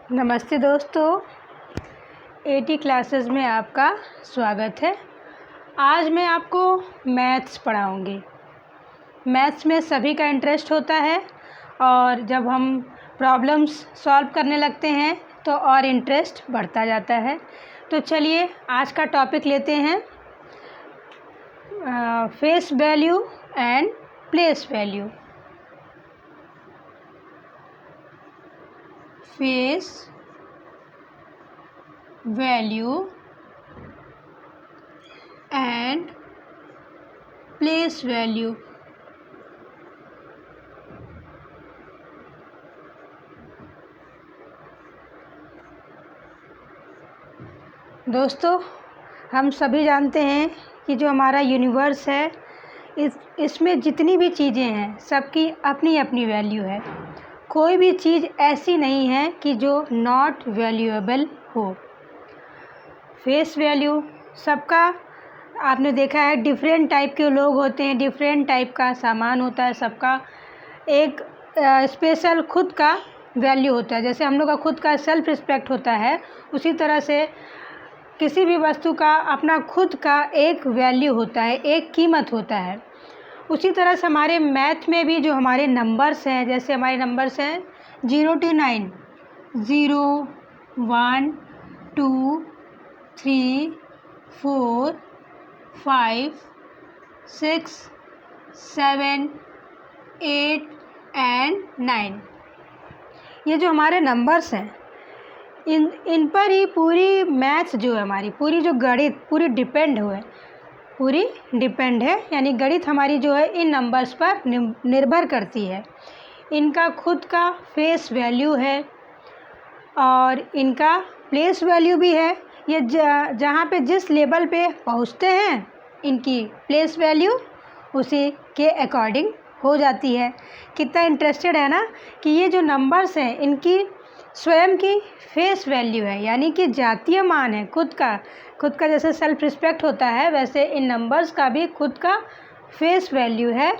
नमस्ते दोस्तों, eighty classes में आपका स्वागत है। आज मैं आपको मैथ्स पढ़ाऊँगी। मैथ्स में सभी का इंटरेस्ट होता है और जब हम प्रॉब्लम्स सॉल्व करने लगते हैं तो और इंटरेस्ट बढ़ता जाता है। तो चलिए आज का टॉपिक लेते हैं face value and place value. Face value and place value. दोस्तों, हम सभी जानते हैं कि जो हमारा यूनिवर्स है इसमें जितनी भी चीज़ें हैं सबकी अपनी अपनी वैल्यू है। कोई भी चीज़ ऐसी नहीं है कि जो नॉट वैल्यूएबल हो। फेस वैल्यू सबका आपने देखा है, डिफरेंट टाइप के लोग होते हैं, डिफरेंट टाइप का सामान होता है, सबका एक स्पेशल खुद का वैल्यू होता है। जैसे हम लोग का खुद का सेल्फ रिस्पेक्ट होता है, उसी तरह से किसी भी वस्तु का अपना खुद का एक वैल्यू होता है, एक कीमत होता है। उसी तरह से हमारे मैथ में भी जो हमारे नंबर्स हैं, जैसे हमारे नंबर्स हैं 0 to 9, 0, 1, 2, 3, 4, 5, 6, 7, 8 एंड 9। ये जो हमारे नंबर्स हैं इन पर ही पूरी मैथ्स जो है, हमारी पूरी जो गणित पूरी डिपेंड है। यानी गणित हमारी जो है इन नंबर्स पर निर्भर करती है। इनका खुद का फेस वैल्यू है और इनका प्लेस वैल्यू भी है। ये जहाँ पे जिस लेवल पे पहुँचते हैं इनकी प्लेस वैल्यू उसी के अकॉर्डिंग हो जाती है। कितना इंटरेस्टेड है ना कि ये जो नंबर्स हैं इनकी स्वयं की फेस वैल्यू है, यानी कि जातीय मान है। खुद का जैसे सेल्फ रिस्पेक्ट होता है, वैसे इन नंबर्स का भी खुद का फेस वैल्यू है,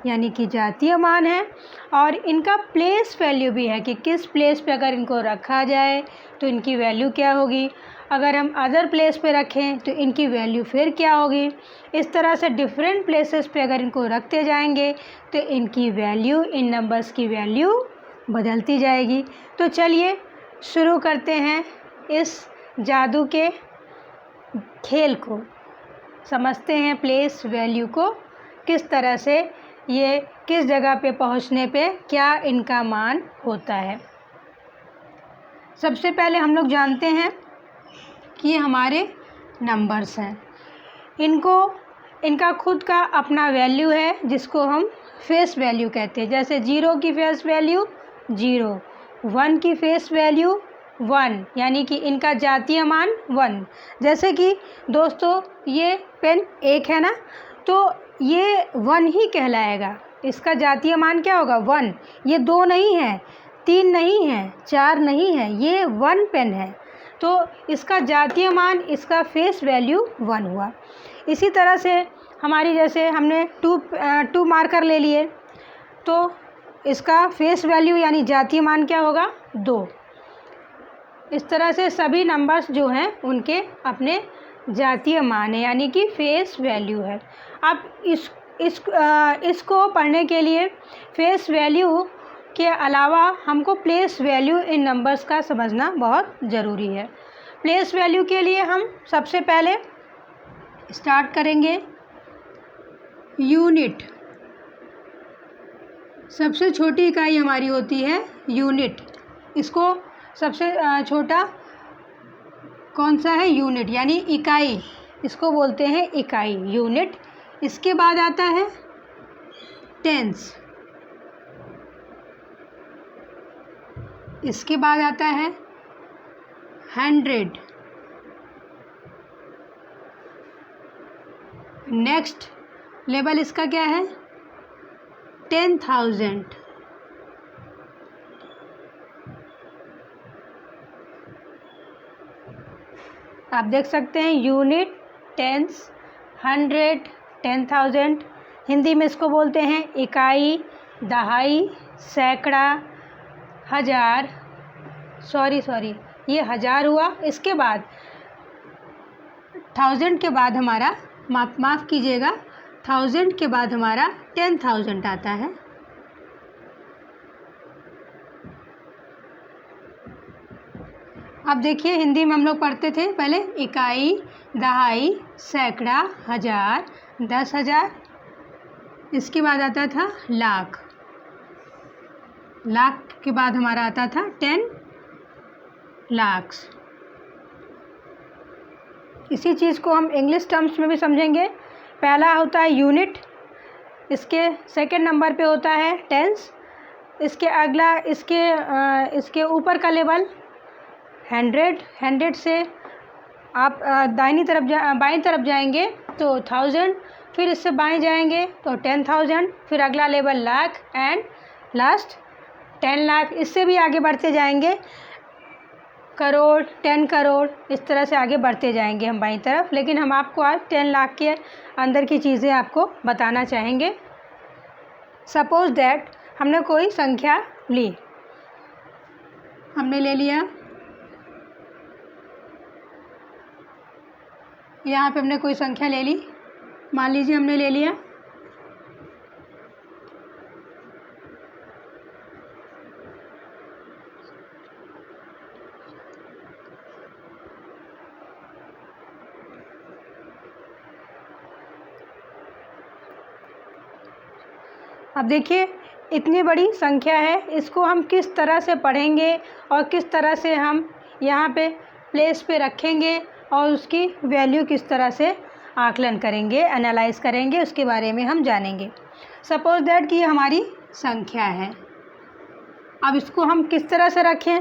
यानी कि जातीय मान है। और इनका प्लेस वैल्यू भी है कि किस प्लेस पे अगर इनको रखा जाए तो इनकी वैल्यू क्या होगी, अगर हम अदर प्लेस पे रखें तो इनकी वैल्यू फिर क्या होगी। इस तरह से डिफरेंट प्लेसेस पे अगर इनको रखते जाएंगे तो इनकी वैल्यू, इन नंबर्स की वैल्यू बदलती जाएगी। तो चलिए शुरू करते हैं इस जादू के खेल को, समझते हैं प्लेस वैल्यू को किस तरह से, ये किस जगह पे पहुंचने पे क्या इनका मान होता है। सबसे पहले हम लोग जानते हैं कि ये हमारे नंबर्स हैं, इनका खुद का अपना वैल्यू है जिसको हम फेस वैल्यू कहते हैं। जैसे 0 की फेस वैल्यू 0, 1 की फेस वैल्यू 1, यानी कि इनका जातीय मान 1। जैसे कि दोस्तों ये पेन 1 है ना, तो ये 1 ही कहलाएगा। इसका जातीय मान क्या होगा, 1। ये 2 नहीं है, 3 नहीं है, 4 नहीं है, ये 1 पेन है, तो इसका जातीय मान, इसका फेस वैल्यू 1 हुआ। इसी तरह से हमारी, जैसे हमने 2 मार्कर ले लिए तो इसका फेस वैल्यू यानी जातीय मान क्या होगा, 2। इस तरह से सभी नंबर्स जो हैं उनके अपने जातीय मान है, यानी कि फेस वैल्यू है। अब इसको पढ़ने के लिए फेस वैल्यू के अलावा हमको प्लेस वैल्यू इन नंबर्स का समझना बहुत ज़रूरी है। प्लेस वैल्यू के लिए हम सबसे पहले स्टार्ट करेंगे यूनिट। सबसे छोटी इकाई हमारी होती है यूनिट। इसको सबसे छोटा कौन सा है, यूनिट, यानी इकाई, इसको बोलते हैं इकाई, यूनिट। इसके बाद आता है टेंस, इसके बाद आता है 100, नेक्स्ट लेवल इसका क्या है, 10,000। आप देख सकते हैं यूनिट, टेंस, 100, 10,000। हिंदी में इसको बोलते हैं इकाई, दहाई, सैकड़ा, हज़ार, सॉरी ये 1000 हुआ। इसके बाद 1000 के बाद हमारा माफ़ कीजिएगा, 1000 के बाद हमारा 10,000 आता है। अब देखिए हिंदी में हम लोग पढ़ते थे पहले इकाई, दहाई, सैकड़ा, हज़ार, 10,000। इसके बाद आता था लाख। लाख के बाद हमारा आता था 10 लाख। इसी चीज़ को हम इंग्लिश टर्म्स में भी समझेंगे। पहला होता है यूनिट, इसके सेकंड नंबर पे होता है टेंस, इसके अगला इसके ऊपर का लेवल 100। 100 से आप बाईं तरफ जाएंगे तो 1000, फिर इससे बाएं जाएंगे तो 10,000, फिर अगला level lakh and last 10 lakh. इससे भी आगे बढ़ते जाएंगे, करोड़, 10 करोड़, इस तरह से आगे बढ़ते जाएंगे हम बाईं तरफ। लेकिन हम आपको आज 10 लाख के अंदर की चीज़ें आपको बताना चाहेंगे। सपोज दैट हमने कोई संख्या ली, हमने ले लिया, यहाँ पे हमने कोई संख्या ले ली, मान लीजिए हमने ले लिया अब देखिए इतनी बड़ी संख्या है, इसको हम किस तरह से पढ़ेंगे और किस तरह से हम यहाँ पे प्लेस पे रखेंगे और उसकी वैल्यू किस तरह से आकलन करेंगे, एनालाइज करेंगे, उसके बारे में हम जानेंगे। सपोज दैट कि ये हमारी संख्या है। अब इसको हम किस तरह से रखें,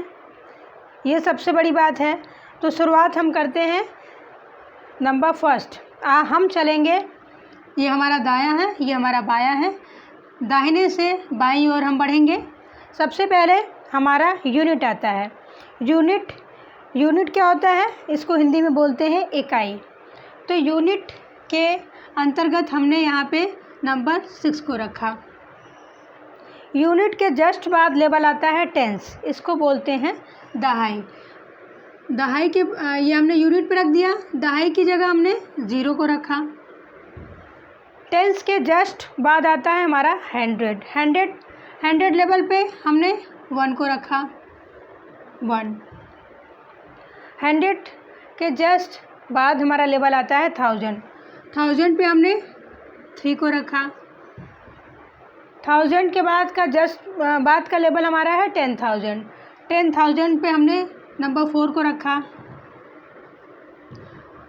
ये सबसे बड़ी बात है। तो शुरुआत हम करते हैं नंबर फर्स्ट। हम चलेंगे, ये हमारा दायां है, ये हमारा बायां है, दाहिने से बाईं ओर हम बढ़ेंगे। सबसे पहले हमारा यूनिट आता है। यूनिट क्या होता है, इसको हिंदी में बोलते हैं इकाई। तो यूनिट के अंतर्गत हमने यहाँ पे नंबर 6 को रखा। यूनिट के जस्ट बाद लेवल आता है टेंस, इसको बोलते हैं दहाई। दहाई के ये हमने यूनिट पे रख दिया, दहाई की जगह हमने 0 को रखा। टेंस के जस्ट बाद आता है हमारा 100 लेवल पे हमने 1 को रखा। 100 के जस्ट बाद हमारा लेवल आता है 1000 पे हमने 3 को रखा। 1000 के बाद का लेवल हमारा है 10,000 पे हमने नंबर 4 को रखा।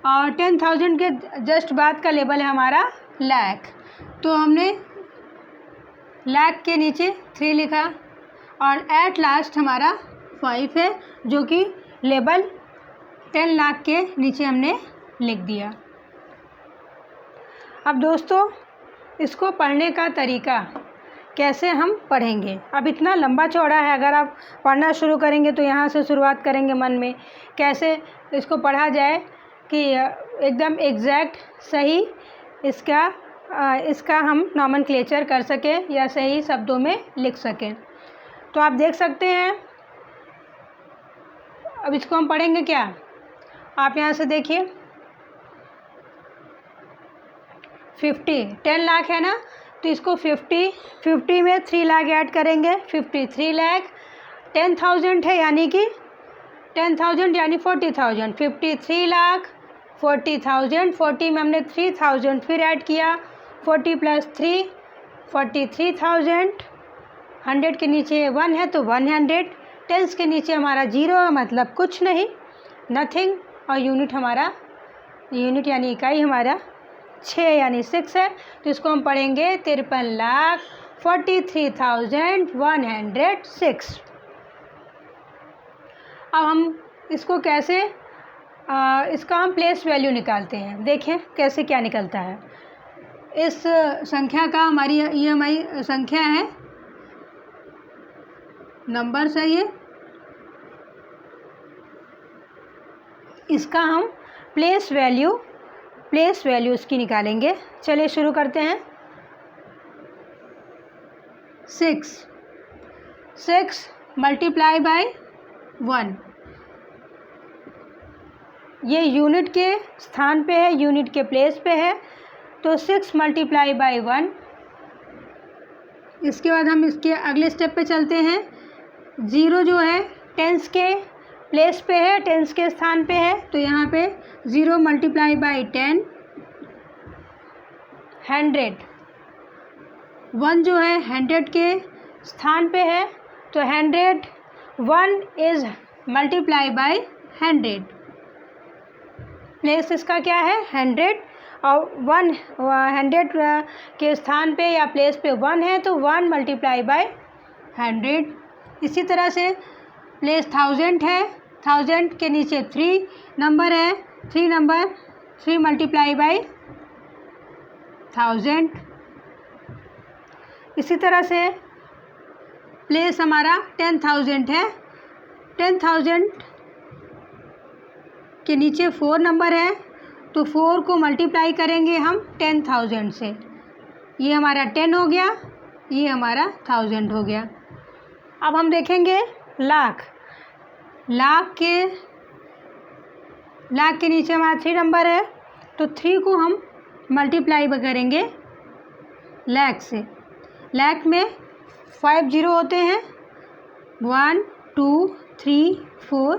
और 10,000 के जस्ट बाद का लेवल है हमारा लाख, तो हमने लाख के नीचे 3 लिखा। और एट लास्ट हमारा 5 है, जो कि लेवल 10 लाख के नीचे हमने लिख दिया। अब दोस्तों इसको पढ़ने का तरीका कैसे हम पढ़ेंगे, अब इतना लंबा चौड़ा है, अगर आप पढ़ना शुरू करेंगे तो यहाँ से शुरुआत करेंगे मन में कैसे इसको पढ़ा जाए कि एकदम एग्जैक्ट सही इसका हम नॉमेनक्लेचर कर सकें या सही शब्दों में लिख सकें। तो आप देख सकते हैं, अब इसको हम पढ़ेंगे क्या, आप यहाँ से देखिए 10 लाख है ना, तो इसको 50 में 3 लाख ऐड करेंगे, 53 लाख। 10,000 है यानी कि 10,000 यानी 40,000, 53 लाख 40,000। 40 में हमने 3,000 फिर ऐड किया, 40 + 3 43,000। 100 के नीचे 1 है तो 100। टेंस के नीचे हमारा 0 है, मतलब कुछ नहीं, नथिंग। और यूनिट यानी इकाई हमारा 6 यानी 6 है, तो इसको हम पढ़ेंगे 53,43,106। अब हम इसको कैसे इसका हम प्लेस वैल्यू निकालते हैं, देखें कैसे क्या निकलता है। इस संख्या का ये हमारी संख्या है, नंबर सही है, इसका हम प्लेस वैल्यू इसकी निकालेंगे। चलिए शुरू करते हैं। 6 × 1। ये यूनिट के स्थान पे है, यूनिट के प्लेस पे है, तो 6 मल्टीप्लाई बाई 1। इसके बाद हम इसके अगले स्टेप पे चलते हैं। 0 जो है टेंस के प्लेस पे है, टेंस के स्थान पे है, तो यहाँ पे 0 मल्टीप्लाई बाई 10, 100। 1 जो है 100 के स्थान पे है, तो 100, 1 इज़ मल्टीप्लाई बाई 100। प्लेस इसका क्या है 100, और 100 के स्थान पे या प्लेस पे 1 है, तो 1 मल्टीप्लाई बाई 100। इसी तरह से प्लेस 1000 है, 1000 के नीचे 3 नंबर है, 3 नंबर 3 मल्टीप्लाई बाई 1000। इसी तरह से प्लेस हमारा 10,000 है, 10,000 के नीचे 4 नंबर है, तो 4 को मल्टीप्लाई करेंगे हम 10,000 से। ये हमारा 10 हो गया, ये हमारा 1000 हो गया। अब हम देखेंगे लाख। लाख के नीचे हमारा 3 नंबर है, तो 3 को हम मल्टीप्लाई करेंगे लाख से। लाख में 5 जीरो होते हैं, 1 2 3 4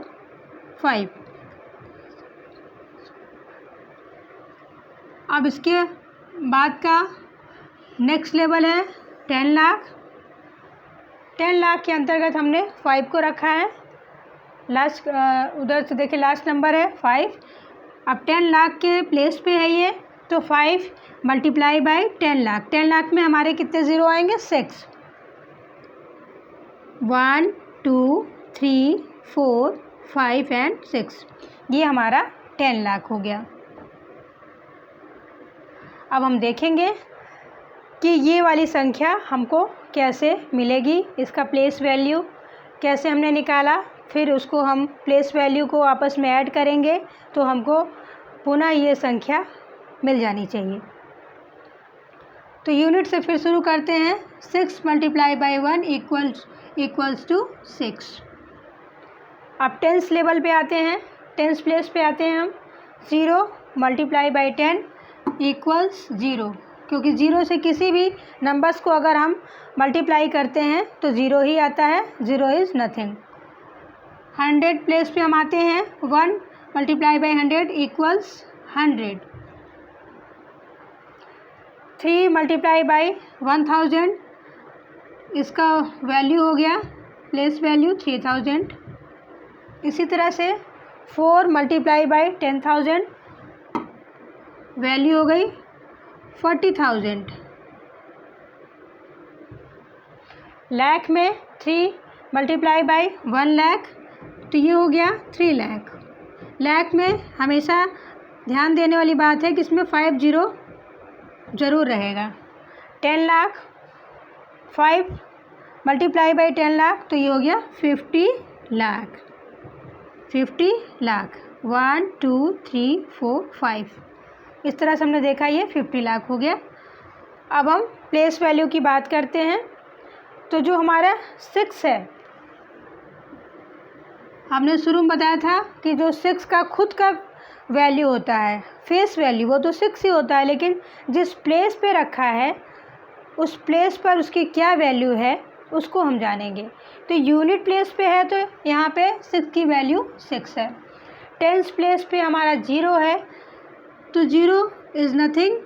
5। अब इसके बाद का नेक्स्ट लेवल है 10 लाख। 10 लाख के अंतर्गत हमने 5 को रखा है। लास्ट उधर से देखिए लास्ट नंबर है 5। अब 10 लाख के प्लेस पे है ये, तो 5 मल्टीप्लाई बाई 10 लाख। 10 लाख में हमारे कितने ज़ीरो आएंगे 6। 1 2 3 4 5 एंड 6। ये हमारा 10 लाख हो गया। अब हम देखेंगे कि ये वाली संख्या हमको कैसे मिलेगी, इसका प्लेस वैल्यू कैसे हमने निकाला, फिर उसको हम प्लेस वैल्यू को आपस में ऐड करेंगे, तो हमको पुनः ये संख्या मिल जानी चाहिए। तो यूनिट से फिर शुरू करते हैं। 6 मल्टीप्लाई बाई 1 इक्वल्स टू 6। अब टेंस लेवल पे आते हैं, टेंस प्लेस पे आते हैं हम। 0 मल्टीप्लाई बाई 10 इक्वल्स 0, क्योंकि 0 से किसी भी नंबर्स को अगर हम मल्टीप्लाई करते हैं तो 0 ही आता है, 0 इज़ नथिंग। 100 प्लेस पे हम आते हैं। 1 multiply by 100 equals 100। 3 multiply by 1000, इसका वैल्यू हो गया प्लेस वैल्यू 3000। इसी तरह से 4 मल्टीप्लाई बाई 10,000, वैल्यू हो गई 40,000। लाख में 3 मल्टीप्लाई बाई 1 लाख, तो ये हो गया 3 लाख। लाख में हमेशा ध्यान देने वाली बात है कि इसमें 5 जीरो ज़रूर रहेगा। 10 लाख, 5 मल्टीप्लाई बाई 10 लाख, तो ये हो गया 50 लाख। 50 लाख, 1 2 3 4 5। इस तरह से हमने देखा ये 50 लाख हो गया। अब हम प्लेस वैल्यू की बात करते हैं। तो जो हमारा 6 है, हमने शुरू में बताया था कि जो 6 का खुद का वैल्यू होता है, फेस वैल्यू, वो तो 6 ही होता है, लेकिन जिस प्लेस पे रखा है उस प्लेस पर उसकी क्या वैल्यू है उसको हम जानेंगे। तो यूनिट प्लेस पे है, तो यहाँ पे 6 की वैल्यू 6 है। टेंस प्लेस पे हमारा 0 है, तो 0 इज़ नथिंग,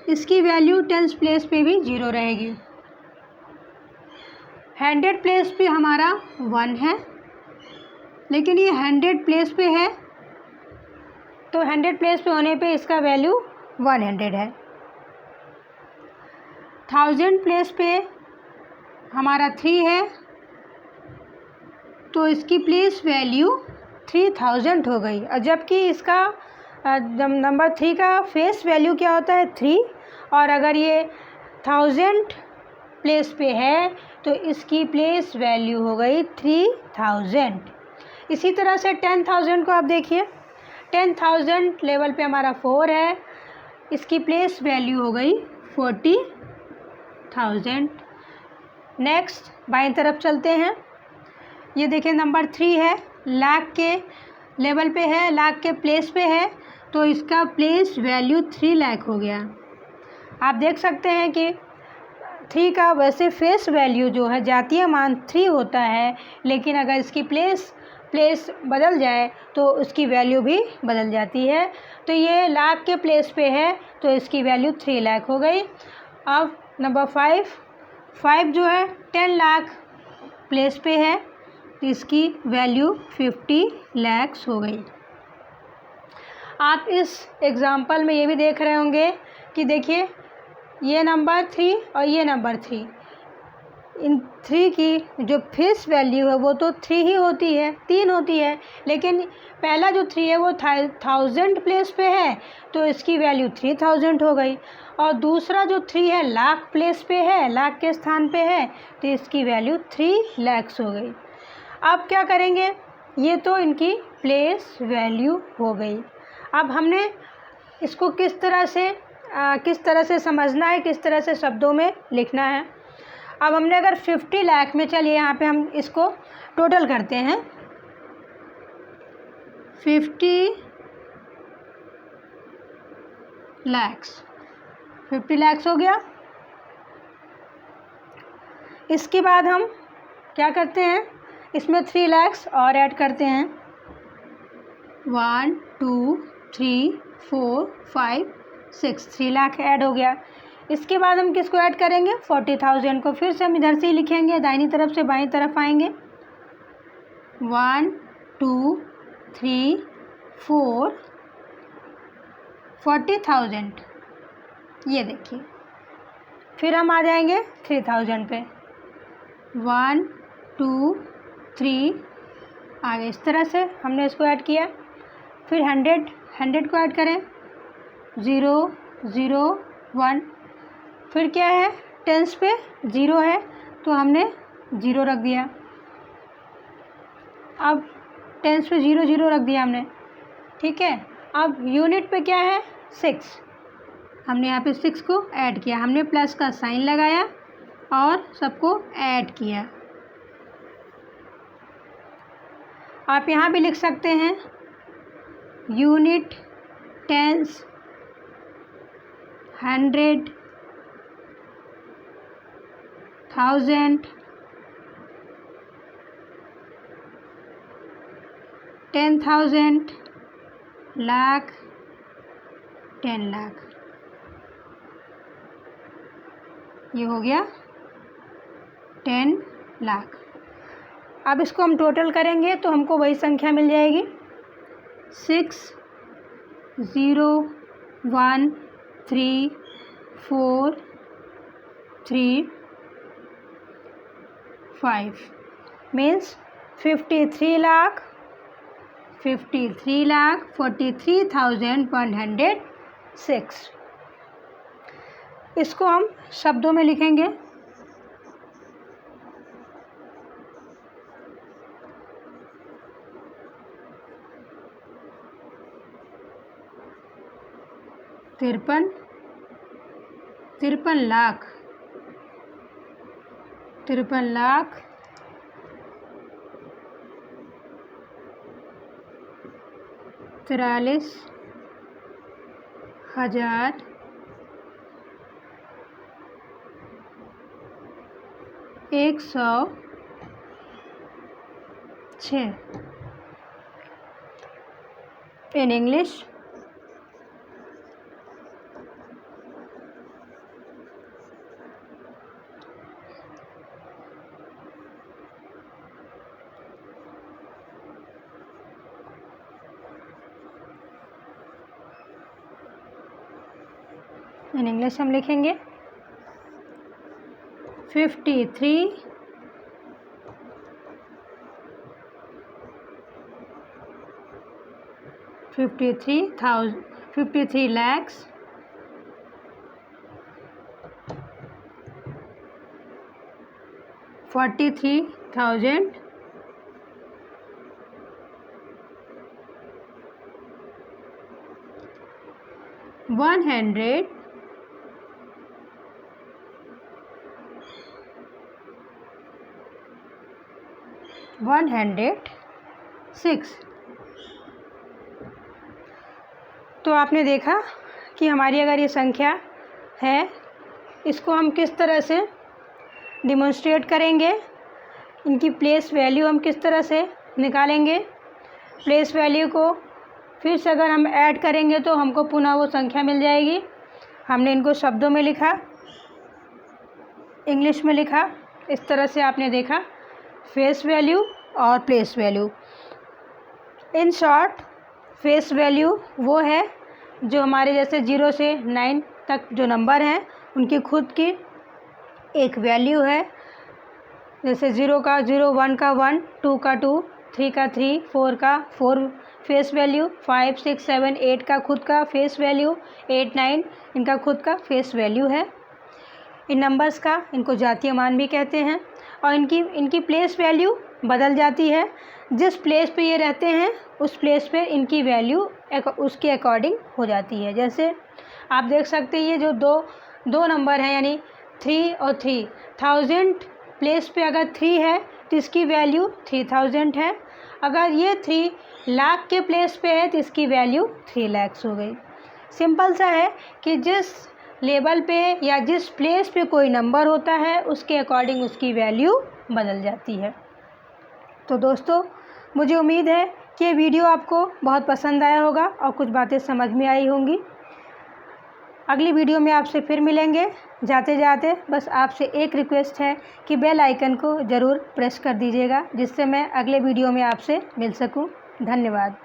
इसकी वैल्यू टेंस प्लेस पे भी 0 रहेगी। 100 प्लेस पे हमारा 1 है, लेकिन ये 100 प्लेस पे है, तो 100 प्लेस पे होने पे इसका वैल्यू 100 है। 1000 प्लेस पे हमारा 3 है, तो इसकी प्लेस वैल्यू 3000 हो गई। और जबकि इसका नंबर 3 का फेस वैल्यू क्या होता है 3, और अगर ये 1000 प्लेस पे है तो इसकी प्लेस वैल्यू हो गई 3000। इसी तरह से 10,000 को आप देखिए, 10,000 लेवल पे हमारा 4 है, इसकी प्लेस वैल्यू हो गई 40,000। नेक्स्ट बाईं तरफ चलते हैं। ये देखिए नंबर 3 है, लाख के लेवल पे है, लाख के प्लेस पे है, तो इसका प्लेस वैल्यू 3 लाख हो गया। आप देख सकते हैं कि 3 का वैसे फेस वैल्यू जो है जातीय मान 3 होता है, लेकिन अगर इसकी प्लेस बदल जाए तो उसकी वैल्यू भी बदल जाती है। तो ये लाख के प्लेस पे है तो इसकी वैल्यू 3 लाख हो गई। अब नंबर 5 जो है 10 लाख प्लेस पे है तो इसकी वैल्यू 50 लाख हो गई। आप इस एग्ज़ाम्पल में ये भी देख रहे होंगे कि देखिए ये नंबर 3 और ये नंबर 3, इन 3 की जो फेस वैल्यू है वो तो 3 ही होती है, 3 होती है, लेकिन पहला जो 3 है वो 1000 प्लेस पे है तो इसकी वैल्यू 3000 हो गई, और दूसरा जो 3 है लाख प्लेस पे है, लाख के स्थान पे है, तो इसकी वैल्यू 3 लाख हो गई। अब क्या करेंगे, ये तो इनकी प्लेस वैल्यू हो गई। अब हमने इसको किस तरह से समझना है, किस तरह से शब्दों में लिखना है। अब हमने अगर 50 लाख में, चलिए यहाँ पे हम इसको टोटल करते हैं, 50 लाख हो गया। इसके बाद हम क्या करते हैं, इसमें 3 लाख और ऐड करते हैं, 1 2 3 4 5 6, 3 लाख ऐड हो गया। इसके बाद हम किसको ऐड करेंगे, 40,000 को। फिर से हम इधर से ही लिखेंगे, दाहिनी तरफ से बाईं तरफ आएंगे, 1 2 3 4 40,000, ये देखिए। फिर हम आ जाएंगे 3000 पे, 1 2 3, आगे इस तरह से हमने इसको ऐड किया। फिर 100 को ऐड करें, 0 0 1, फिर क्या है, टेंस पे 0 है तो हमने 0 रख दिया। अब टेंस पे 0 0 रख दिया हमने, ठीक है। अब यूनिट पे क्या है, 6, हमने यहाँ पे 6 को ऐड किया, हमने प्लस का साइन लगाया और सबको ऐड किया। आप यहाँ भी लिख सकते हैं यूनिट, टेंस, 100, 1000, 10,000, लाख, 10 लाख, ये हो गया 10 लाख। अब इसको हम टोटल करेंगे तो हमको वही संख्या मिल जाएगी, 6 0 1 3 4 3 5, मीन्स 53 लाख 43,106। इसको हम शब्दों में लिखेंगे, तिरपन लाख 43,000 106। In English, हम लिखेंगे 53 lakhs 43,000 106। 106। तो आपने देखा कि हमारी अगर ये संख्या है, इसको हम किस तरह से डिमॉन्स्ट्रेट करेंगे, इनकी प्लेस वैल्यू हम किस तरह से निकालेंगे। प्लेस वैल्यू को फिर से अगर हम ऐड करेंगे तो हमको पुनः वो संख्या मिल जाएगी। हमने इनको शब्दों में लिखा, इंग्लिश में लिखा, इस तरह से आपने देखा फेस वैल्यू और place value. In short face value वो है जो हमारे जैसे 0 से 9 तक जो नंबर हैं उनकी खुद की एक वैल्यू है। जैसे 0 का 0, 1 का 1, 2 का 2, 3 का 3, 4 का 4 फेस वैल्यू, 5, 6, 7, 8 का खुद का फेस वैल्यू, 8, 9 इनका खुद का फेस वैल्यू है। इन नंबर्स का इनको जातीय मान भी कहते हैं और इनकी प्लेस वैल्यू बदल जाती है। जिस प्लेस पे ये रहते हैं उस प्लेस पे इनकी वैल्यू उसके अकॉर्डिंग हो जाती है। जैसे आप देख सकते हैं ये जो दो नंबर हैं यानी 3 और 3000 प्लेस पे अगर 3 है तो इसकी वैल्यू 3000 है। अगर ये 3 लाख के प्लेस पे है तो इसकी वैल्यू 3 लाख हो गई। सिंपल सा है कि जिस लेवल पे या जिस प्लेस पे कोई नंबर होता है उसके अकॉर्डिंग उसकी वैल्यू बदल जाती है। तो दोस्तों, मुझे उम्मीद है कि ये वीडियो आपको बहुत पसंद आया होगा और कुछ बातें समझ में आई होंगी। अगली वीडियो में आपसे फिर मिलेंगे। जाते जाते बस आपसे एक रिक्वेस्ट है कि बेल आइकन को ज़रूर प्रेस कर दीजिएगा, जिससे मैं अगले वीडियो में आपसे मिल सकूं। धन्यवाद।